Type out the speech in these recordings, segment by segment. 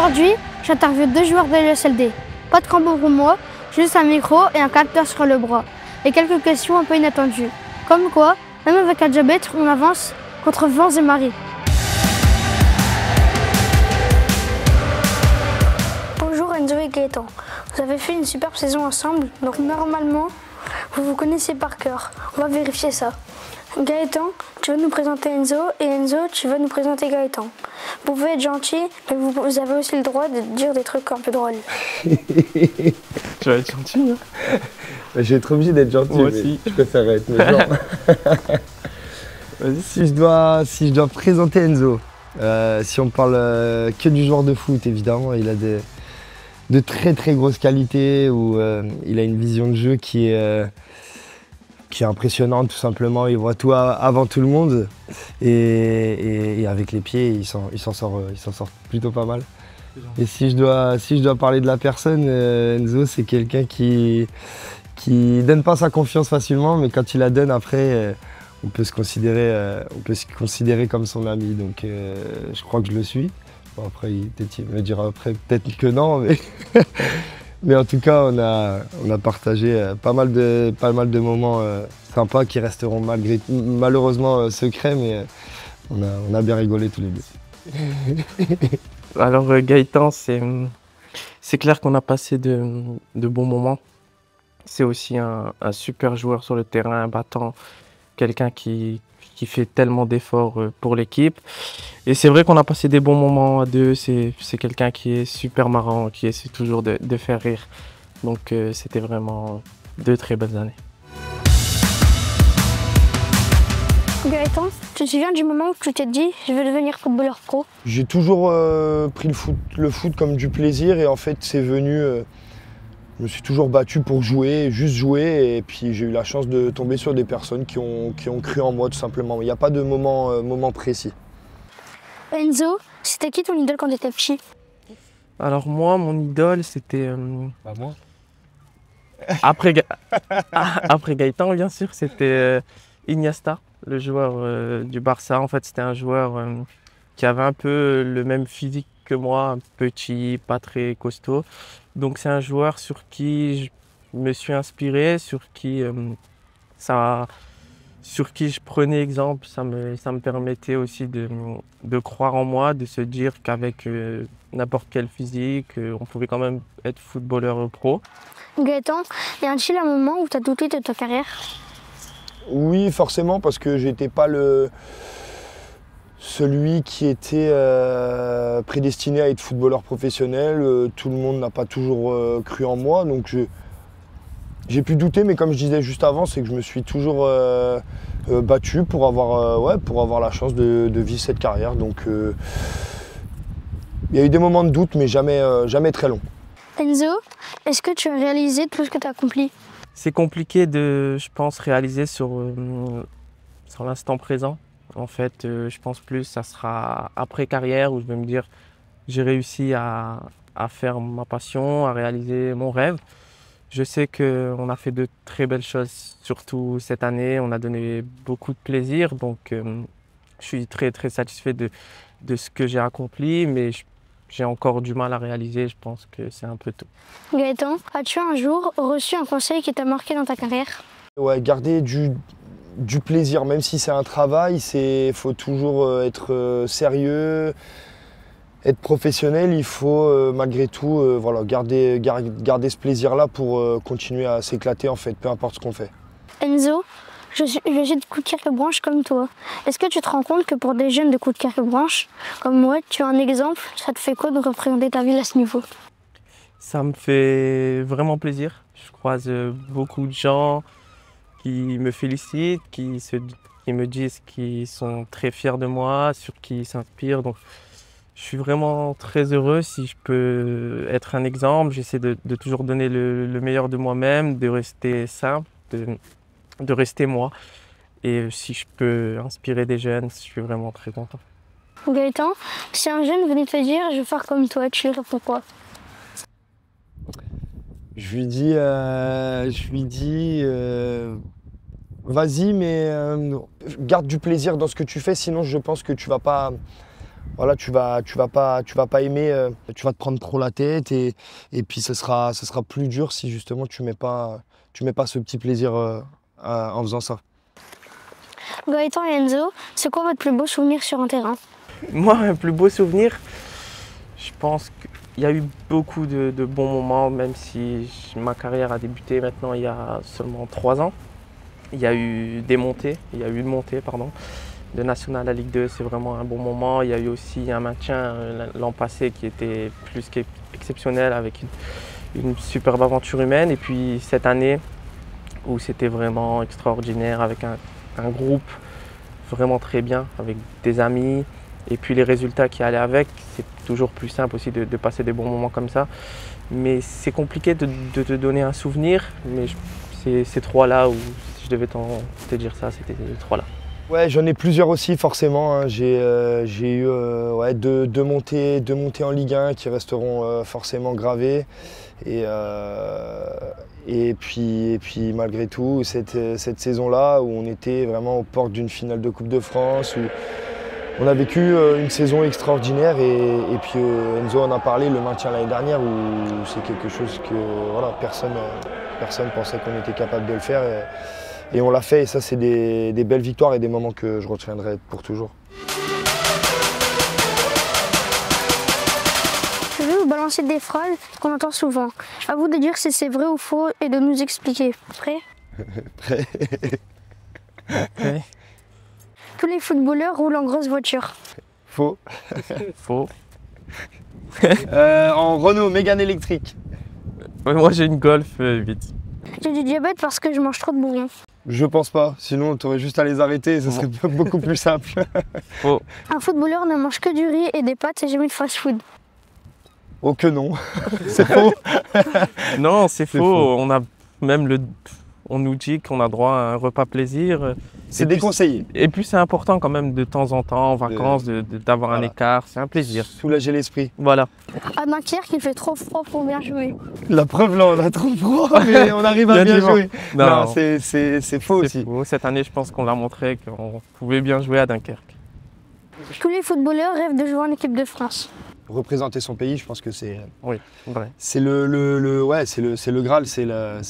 Aujourd'hui, j'interviewe 2 joueurs de l'ESLD. Pas de crambo pour moi, juste un micro et un capteur sur le bras. Et quelques questions un peu inattendues. Comme quoi, même avec un diabète, on avance contre vents et marées. Bonjour Enzo et Gaëtan. Vous avez fait une superbe saison ensemble, donc normalement, vous vous connaissez par cœur. On va vérifier ça. Gaëtan, tu vas nous présenter Enzo et Enzo, tu vas nous présenter Gaëtan. Vous pouvez être gentil, mais vous avez aussi le droit de dire des trucs un peu drôles. Tu vas être gentil, hein? Je vais être obligé d'être gentil, moi mais aussi. je préfère être méchant. Vas-y. Si je dois présenter Enzo, si on parle que du joueur de foot, évidemment, il a de très très grosses qualités, où il a une vision de jeu qui est impressionnante, tout simplement. Il voit tout avant tout le monde, et avec les pieds, il s'en sort plutôt pas mal. Et si je dois parler de la personne, Enzo, c'est quelqu'un qui donne pas sa confiance facilement, mais quand il la donne, après, on peut se considérer comme son ami. Donc je crois que je le suis. Bon, après, il me dira peut-être que non, mais, mais en tout cas, on a partagé pas mal de moments sympas qui resteront malheureusement secrets, mais on a bien rigolé tous les deux. Alors Gaëtan, c'est clair qu'on a passé de bons moments. C'est aussi un super joueur sur le terrain, un battant, quelqu'un qui fait tellement d'efforts pour l'équipe. Et c'est vrai qu'on a passé des bons moments à deux. C'est quelqu'un qui est super marrant, qui essaie toujours de faire rire. Donc c'était vraiment 2 très belles années. Gaëtan, tu te souviens du moment où tu t'es dit « je veux devenir footballeur pro » ? J'ai toujours pris le foot comme du plaisir, et en fait c'est venu, je me suis toujours battu pour jouer, juste jouer, et puis j'ai eu la chance de tomber sur des personnes qui ont cru en moi tout simplement. Il n'y a pas de moment précis. Enzo, c'était qui ton idole quand tu étais petit ? Alors moi, mon idole, c'était... Bah moi. Après Gaëtan, bien sûr, c'était Iniesta, le joueur du Barça. En fait, c'était un joueur qui avait un peu le même physique que moi, un petit, pas très costaud. Donc c'est un joueur sur qui je me suis inspiré, sur qui je prenais exemple. Ça me permettait aussi de croire en moi, de se dire qu'avec n'importe quel physique, on pouvait quand même être footballeur pro. Gaëtan, y a-t-il un moment où tu as douté de ta carrière ? Oui, forcément, parce que j'étais pas celui qui était prédestiné à être footballeur professionnel. Tout le monde n'a pas toujours cru en moi, donc j'ai pu douter, mais comme je disais juste avant, c'est que je me suis toujours battu pour avoir la chance de vivre cette carrière. Donc il y a eu des moments de doute, mais jamais très longs. Enzo, est-ce que tu as réalisé tout ce que tu as accompli ? C'est compliqué de, je pense, réaliser sur l'instant présent. En fait, je pense plus ça sera après carrière, où je vais me dire j'ai réussi à faire ma passion, à réaliser mon rêve. Je sais qu'on a fait de très belles choses, surtout cette année. On a donné beaucoup de plaisir, donc je suis très très satisfait de ce que j'ai accompli, mais j'ai encore du mal à réaliser. Je pense que c'est un peu tôt. Gaëtan, as-tu un jour reçu un conseil qui t'a marqué dans ta carrière ? Ouais, garder du plaisir, même si c'est un travail, faut toujours être sérieux, être professionnel. Il faut malgré tout garder ce plaisir-là pour continuer à s'éclater, en fait, peu importe ce qu'on fait. Enzo, je suis de Coudekerque-Branche comme toi. Est-ce que tu te rends compte que pour des jeunes de Coudekerque-Branche, comme moi, tu as un exemple? Ça te fait quoi de représenter ta ville à ce niveau? Ça me fait vraiment plaisir. Je croise beaucoup de gens qui me félicitent, qui me disent qu'ils sont très fiers de moi, sur qui ils s'inspirent. Donc, je suis vraiment très heureux si je peux être un exemple. J'essaie de toujours donner le meilleur de moi-même, de rester simple, de rester moi. Et si je peux inspirer des jeunes, je suis vraiment très content. Gaëtan, si un jeune venait te dire « je veux faire comme toi », tu lui réponds quoi? Je lui dis vas-y, mais garde du plaisir dans ce que tu fais, sinon je pense que tu vas pas voilà, tu vas pas aimer, tu vas te prendre trop la tête et puis ce sera plus dur si justement tu mets pas ce petit plaisir en faisant ça. Gaëtan et Enzo, c'est quoi votre plus beau souvenir sur un terrain? Moi, un plus beau souvenir, je pense qu'il y a eu beaucoup de bons moments, même si ma carrière a débuté maintenant il y a seulement 3 ans. Il y a eu des montées, il y a eu une montée, pardon, de National à Ligue 2, c'est vraiment un bon moment. Il y a eu aussi un maintien l'an passé qui était plus qu'exceptionnel avec une superbe aventure humaine. Et puis cette année où c'était vraiment extraordinaire avec un groupe vraiment très bien, avec des amis. Et puis les résultats qui allaient avec, c'est toujours plus simple aussi de passer des bons moments comme ça. Mais c'est compliqué de te donner un souvenir, mais c'est ces trois-là où si je devais te dire ça, c'était ces trois-là. Ouais, j'en ai plusieurs aussi forcément, hein. J'ai eu ouais, deux montées en Ligue 1 qui resteront forcément gravées. Et puis malgré tout, cette saison-là où on était vraiment aux portes d'une finale de Coupe de France, où on a vécu une saison extraordinaire et puis Enzo en a parlé, le maintien l'année dernière, où c'est quelque chose que voilà, personne pensait qu'on était capable de le faire. Et on l'a fait, et ça c'est des belles victoires et des moments que je retiendrai pour toujours. Je vais vous balancer des phrases qu'on entend souvent. À vous de dire si c'est vrai ou faux et de nous expliquer. Prêt? Prêt? Ouais. Tous les footballeurs roulent en grosse voiture. Faux. Faux. En Renault Mégane électrique. Ouais, moi j'ai une Golf 8. J'ai du diabète parce que je mange trop de bouillon. Je pense pas, sinon tu aurais juste à les arrêter et ce serait beaucoup plus simple. Faux. Un footballeur ne mange que du riz et des pâtes et jamais de fast-food. Oh que non, c'est faux. Non, c'est C'est faux. faux. On a même on nous dit qu'on a droit à un repas plaisir. C'est Et puis- déconseillé. Et puis c'est important quand même de temps en temps, en vacances, d'avoir un Voilà. écart. C'est un plaisir. Soulager l'esprit. Voilà. À Dunkerque, il fait trop froid pour bien jouer. La preuve là, on a trop froid, mais on arrive à Il y a bien du vent. jouer. Non, Non, c'est faux c'est aussi. faux. Cette année, je pense qu'on l'a montré qu'on pouvait bien jouer à Dunkerque. Tous les footballeurs rêvent de jouer en équipe de France. Représenter son pays, je pense que c'est Oui, vrai. ouais, c'est le Graal, c'est le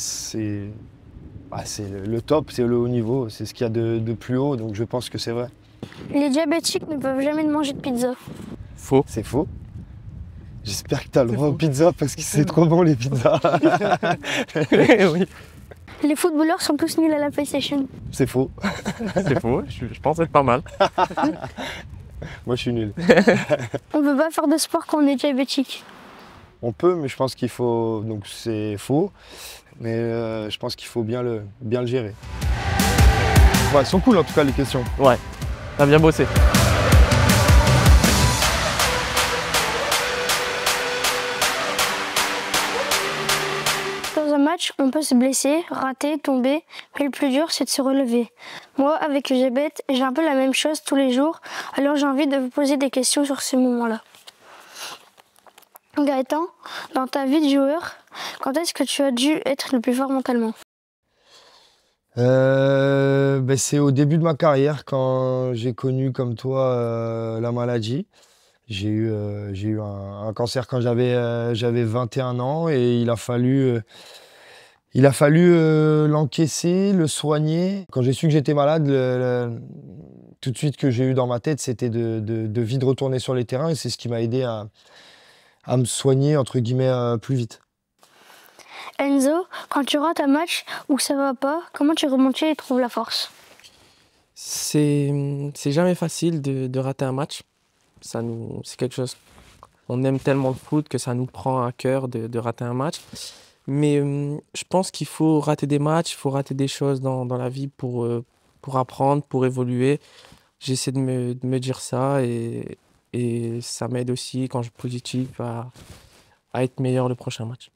top, c'est le haut niveau, c'est ce qu'il y a de plus haut, donc je pense que c'est vrai. Les diabétiques ne peuvent jamais manger de pizza. Faux. C'est faux. J'espère que tu as le droit aux pizzas parce que c'est trop bon les pizzas. Oui, Les footballeurs sont tous nuls à la PlayStation. C'est faux. c'est faux. Je pense être pas mal. Moi je suis nul. On ne peut pas faire de sport quand on est diabétique. On peut, mais je pense qu'il faut. Donc c'est faux. Mais je pense qu'il faut bien le gérer. Ouais, elles sont cool en tout cas les questions. Ouais, t'as bien bossé. Dans un match, on peut se blesser, rater, tomber, mais le plus dur, c'est de se relever. Moi, avec le diabète, j'ai un peu la même chose tous les jours, alors j'ai envie de vous poser des questions sur ces moments-là. Gaëtan, dans ta vie de joueur, quand est-ce que tu as dû être le plus fort mentalement? Ben, c'est au début de ma carrière quand j'ai connu comme toi la maladie. J'ai eu un cancer quand j'avais 21 ans et il a fallu l'encaisser, le soigner. Quand j'ai su que j'étais malade, tout de suite que j'ai eu dans ma tête, c'était de vite retourner sur les terrains et c'est ce qui m'a aidé à me soigner entre guillemets plus vite. Enzo, quand tu rates un match ou que ça va pas, comment tu remontes et trouves la force? C'est jamais facile de rater un match. C'est quelque chose. On aime tellement le foot que ça nous prend à cœur de rater un match. Mais je pense qu'il faut rater des matchs, il faut rater des choses dans la vie pour apprendre, pour évoluer. J'essaie de me dire ça et ça m'aide aussi quand je suis positif à être meilleur le prochain match.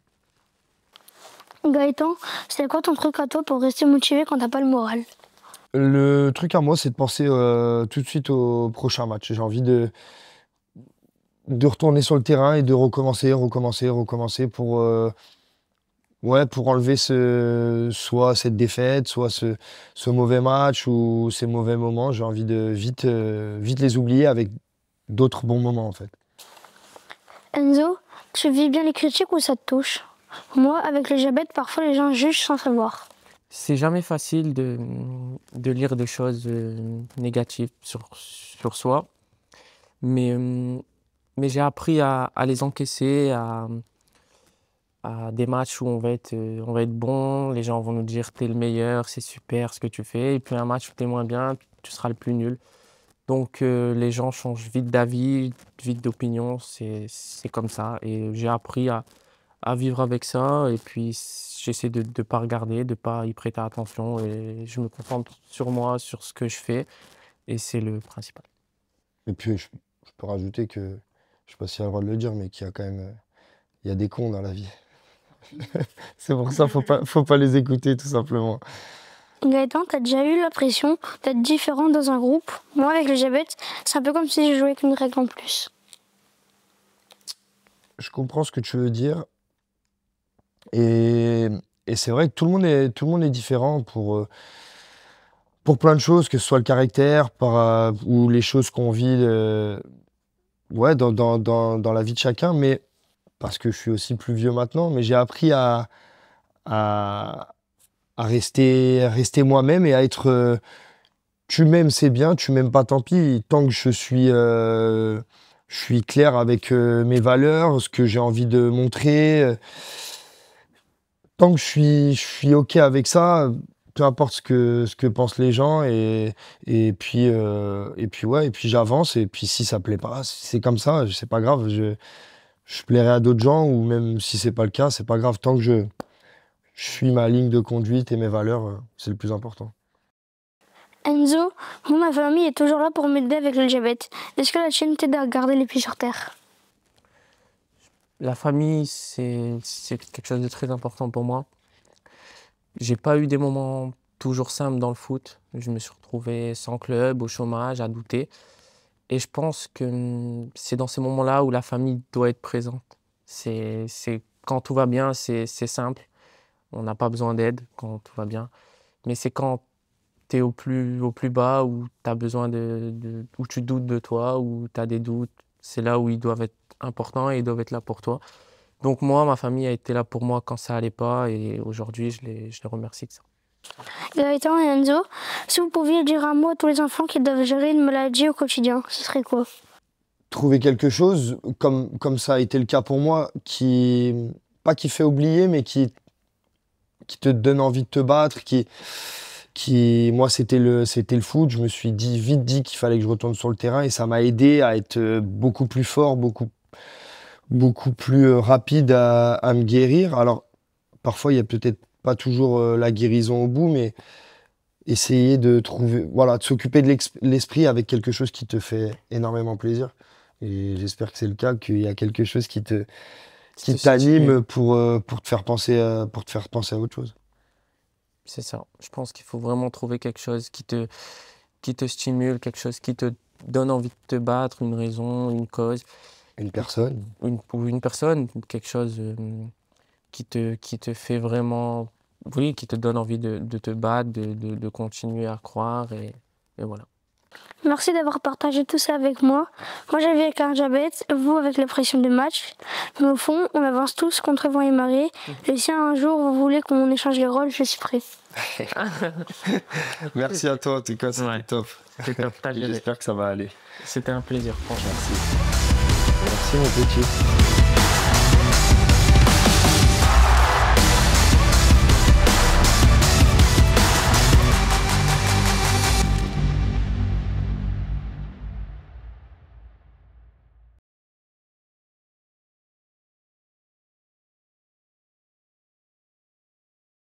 Gaëtan, c'est quoi ton truc à toi pour rester motivé quand t'as pas le moral? Le truc à moi, c'est de penser tout de suite au prochain match. J'ai envie de retourner sur le terrain et de recommencer pour enlever soit cette défaite, soit ce mauvais match ou ces mauvais moments. J'ai envie de vite les oublier avec d'autres bons moments en fait. Enzo, tu vis bien les critiques ou ça te touche? Moi, avec le diabète, parfois les gens jugent sans savoir. C'est jamais facile de lire des choses négatives sur soi, mais, mais j'ai appris à les encaisser, à des matchs où on va être bon, les gens vont nous dire t'es le meilleur, c'est super ce que tu fais, et puis un match où t'es moins bien, tu seras le plus nul. Donc les gens changent vite d'avis, vite d'opinion, c'est comme ça. Et j'ai appris à vivre avec ça, et puis j'essaie de ne pas regarder, de ne pas y prêter attention, et je me concentre sur moi, sur ce que je fais, et c'est le principal. Et puis je peux rajouter que, je sais pas s'il y a le droit de le dire, mais qu'il y a quand même il y a des cons dans la vie. C'est pour ça, faut pas les écouter tout simplement. Gaëtan, t'as déjà eu l'impression d'être différent dans un groupe? Moi, avec le diabète, c'est un peu comme si je jouais avec une règle en plus. Je comprends ce que tu veux dire. Et c'est vrai que tout le monde est différent pour plein de choses, que ce soit le caractère ou les choses qu'on vit ouais, dans la vie de chacun. Mais parce que je suis aussi plus vieux maintenant, mais j'ai appris à rester moi-même et à être tu m'aimes, c'est bien, tu m'aimes pas, tant pis. Tant que je suis clair avec mes valeurs, ce que j'ai envie de montrer. Tant que je suis OK avec ça, peu importe ce que pensent les gens. Et puis ouais, et puis j'avance. Et puis si ça plaît pas, c'est comme ça, c'est pas grave. Je plairai à d'autres gens, ou même si c'est pas le cas, c'est pas grave. Tant que je suis ma ligne de conduite et mes valeurs, c'est le plus important. Enzo, moi, ma famille est toujours là pour m'aider avec le diabète. Est-ce que la tienne t'aide à garder les pieds sur terre? La famille, c'est quelque chose de très important pour moi. J'ai pas eu des moments toujours simples dans le foot. Je me suis retrouvé sans club, au chômage, à douter. Et je pense que c'est dans ces moments-là où la famille doit être présente. Quand tout va bien, c'est simple. On n'a pas besoin d'aide quand tout va bien. Mais c'est quand tu es au plus bas, où tu as besoin où tu doutes de toi, où tu as des doutes. C'est là où ils doivent être importants et ils doivent être là pour toi. Donc moi, ma famille a été là pour moi quand ça allait pas, et aujourd'hui, je les remercie de ça. Gaëtan et Enzo, si vous pouviez dire un mot à tous les enfants qui doivent gérer une maladie au quotidien, ce serait quoi? Trouver quelque chose, comme ça a été le cas pour moi, pas qui fait oublier, mais qui te donne envie de te battre, moi, c'était le foot. Je me suis vite dit qu'il fallait que je retourne sur le terrain, et ça m'a aidé à être beaucoup plus fort, beaucoup plus rapide à me guérir. Alors, parfois, il y a peut-être pas toujours la guérison au bout, mais essayer de s'occuper de l'esprit avec quelque chose qui te fait énormément plaisir. Et j'espère que c'est le cas, qu'il y a quelque chose qui t'anime pour te faire penser à autre chose. C'est ça. Je pense qu'il faut vraiment trouver quelque chose qui te stimule, quelque chose qui te donne envie de te battre, une raison, une cause. Une personne. Une personne, quelque chose qui te fait vraiment, oui, qui te donne envie de te battre, de continuer à croire, et voilà. Merci d'avoir partagé tout ça avec moi. Moi, j'ai avec un diabète, vous avec la pression du match. Mais au fond, on avance tous contre vent et marée. Et si un jour vous voulez qu'on échange les rôles, je suis prêt. Merci à toi, en tout cas, c'était top. C'était top. J'espère que ça va aller. C'était un plaisir, franchement. Merci mon petit.